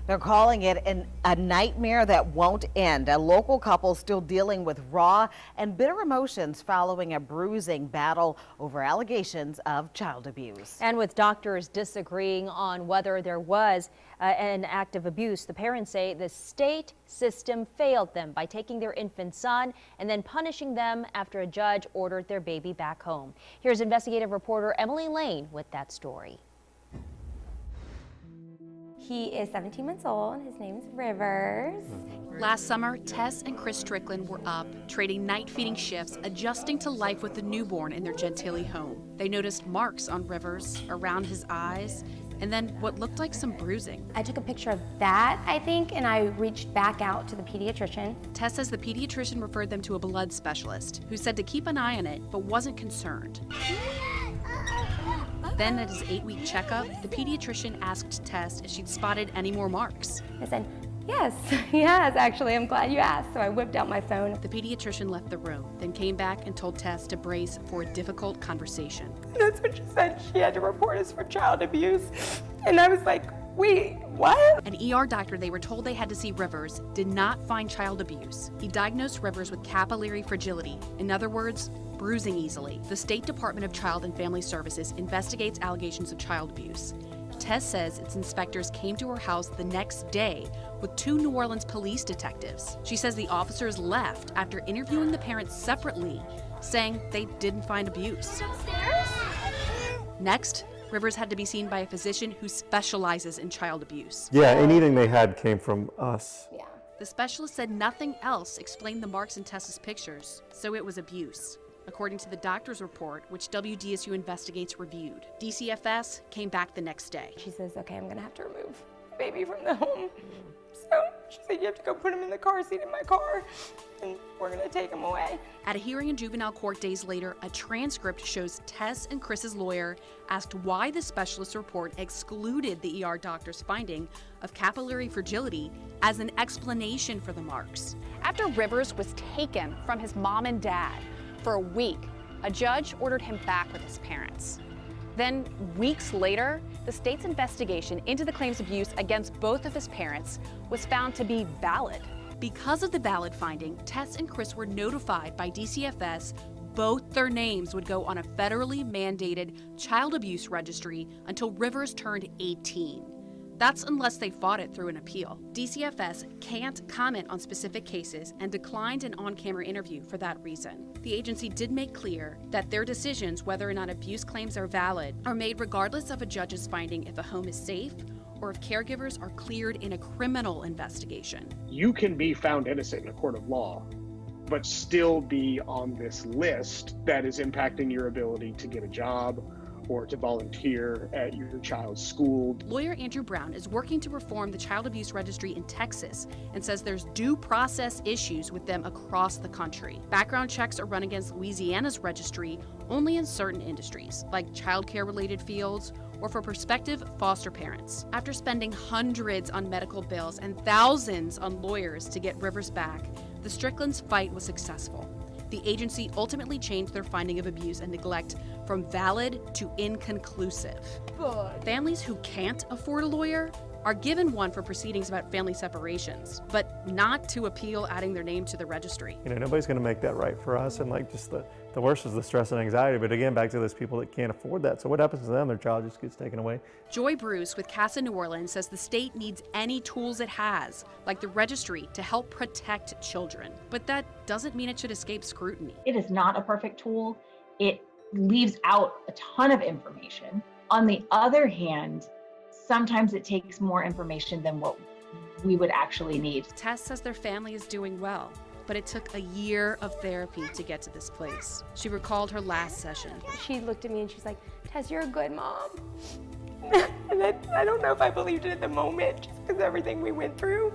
They're calling it a nightmare that won't end. A local couple still dealing with raw and bitter emotions following a bruising battle over allegations of child abuse. And with doctors disagreeing on whether there was an act of abuse, the parents say the state system failed them by taking their infant son and then punishing them after a judge ordered their baby back home. Here's investigative reporter Emily Lane with that story. He is 17 months old, and his name's Rivers. Last summer, Tess and Chris Strickland were up, trading night feeding shifts, adjusting to life with the newborn in their Gentilly home. They noticed marks on Rivers, around his eyes, and then what looked like some bruising. I took a picture of that, I think, and I reached back out to the pediatrician. Tess says the pediatrician referred them to a blood specialist, who said to keep an eye on it, but wasn't concerned. Then at his 8-week checkup, the pediatrician asked Tess if she'd spotted any more marks. I said, yes, actually, I'm glad you asked. So I whipped out my phone. The pediatrician left the room, then came back and told Tess to brace for a difficult conversation. That's what she said. She had to report us for child abuse. And I was like, wait, what? An ER doctor they were told they had to see Rivers did not find child abuse. He diagnosed Rivers with capillary fragility. In other words, bruising easily. The State Department of Child and Family Services investigates allegations of child abuse. Tess says its inspectors came to her house the next day with 2 New Orleans police detectives. She says the officers left after interviewing the parents separately, saying they didn't find abuse. Next, Rivers had to be seen by a physician who specializes in child abuse. Yeah, anything they had came from us. Yeah. The specialist said nothing else explained the marks in Tess's pictures, so it was abuse, according to the doctor's report, which WDSU Investigates reviewed. DCFS came back the next day. She says, okay, I'm gonna have to remove the baby from the home. So she said, you have to go put him in the car seat in my car, and we're gonna take him away. At a hearing in juvenile court days later, a transcript shows Tess and Chris's lawyer asked why the specialist report excluded the ER doctor's finding of capillary fragility as an explanation for the marks. After Rivers was taken from his mom and dad for a week, a judge ordered him back with his parents. Then, weeks later, the state's investigation into the claims of abuse against both of his parents was found to be valid. Because of the valid finding, Tess and Chris were notified by DCFS both their names would go on a federally mandated child abuse registry until Rivers turned 18. That's unless they fought it through an appeal. DCFS can't comment on specific cases and declined an on-camera interview for that reason. The agency did make clear that their decisions whether or not abuse claims are valid are made regardless of a judge's finding if a home is safe or if caregivers are cleared in a criminal investigation. You can be found innocent in a court of law, but still be on this list that is impacting your ability to get a job or to volunteer at your child's school. Lawyer Andrew Brown is working to reform the child abuse registry in Texas and says there's due process issues with them across the country. Background checks are run against Louisiana's registry only in certain industries, like childcare-related fields or for prospective foster parents. After spending hundreds on medical bills and thousands on lawyers to get Rivers back, the Stricklands' fight was successful. The agency ultimately changed their finding of abuse and neglect from valid to inconclusive. Families who can't afford a lawyer are given one for proceedings about family separations, but not to appeal adding their name to the registry. You know, nobody's going to make that right for us, and like just the worst is the stress and anxiety. But again, back to those people that can't afford that. So what happens to them? Their child just gets taken away. Joy Bruce with CASA New Orleans says the state needs any tools it has, like the registry, to help protect children. But that doesn't mean it should escape scrutiny. It is not a perfect tool. It leaves out a ton of information. On the other hand, sometimes it takes more information than what we would actually need. Tess says their family is doing well, but it took a year of therapy to get to this place. She recalled her last session. She looked at me and she's like, Tess, you're a good mom. And I don't know if I believed it at the moment, just because everything we went through.